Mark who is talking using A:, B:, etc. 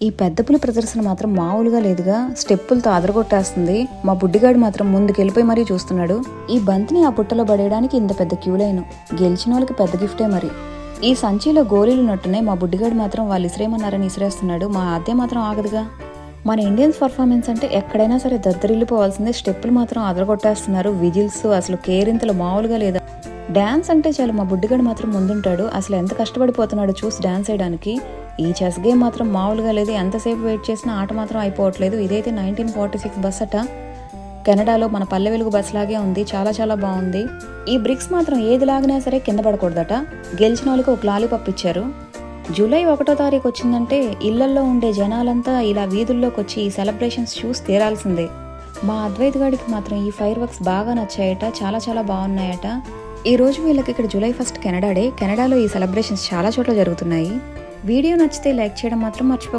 A: ఈ పెద్ద పులి ప్రదర్శన మాత్రం మామూలుగా లేదుగా. స్టెప్పులతో అదరగొట్టేస్తుంది. మా బుడ్డిగాడు మాత్రం ముందుకెళ్ళిపోయి మరీ చూస్తున్నాడు. ఈ బంతిని ఆ పుట్టలో పడేయడానికి ఇంత పెద్ద క్యూ లైన్. గెలిచిన వాళ్ళకి పెద్ద గిఫ్టే మరి. ఈ సంచిలో గోళీలు నట్టున్నాయి. మా బుడ్డిగాడు మాత్రం వాళ్ళు ఇసిరేయమన్నారని ఇసిరేస్తున్నాడు. మా ఆద్య మాత్రం ఆగదుగా. మన ఇండియన్స్ పర్ఫార్మెన్స్ అంటే ఎక్కడైనా సరే దద్దరిల్లిపోవాల్సిందే. స్టెప్పులు మాత్రం అదరగొట్టేస్తున్నారు. విజిల్స్ అసలు కేరింతలు మామూలుగా లేదా. డాన్స్ అంటే చాలు మా బుడ్డిగాడు మాత్రం ముందుంటాడు. అసలు ఎంత కష్టపడిపోతున్నాడు చూసి డాన్స్ వేయడానికి. ఈ చెస్ గేమ్ మాత్రం మామూలుగా లేదు. ఎంతసేపు వెయిట్ చేసినా ఆట మాత్రం అయిపోవట్లేదు. ఇదైతే 1946 బస్ అట. కెనడాలో మన పల్లె వెలుగు బస్ లాగే ఉంది. చాలా చాలా బాగుంది. ఈ బ్రిక్స్ మాత్రం ఏది లాగినా సరే కింద పడకూడదట. గెలిచిన వాళ్ళకి ఒక లాలీపాప్ ఇచ్చారు. జూలై 1వ తారీఖు వచ్చిందంటే ఇళ్లల్లో ఉండే జనాలంతా ఇలా వీధుల్లోకి వచ్చి ఈ సెలబ్రేషన్స్ చూసి తీరాల్సిందే. మా అద్వైత్ గాడికి మాత్రం ఈ ఫైర్ వర్క్స్ బాగా నచ్చాయట. చాలా చాలా బాగున్నాయట. ఈ రోజు వీళ్ళకి ఇక్కడ జూలై 1 కెనడా డే. కెనడాలో ఈ సెలబ్రేషన్స్ చాలా చోట్ల జరుగుతున్నాయి. వీడియో నచ్చితే లైక్ చేయడం మాత్రం మర్చిపో.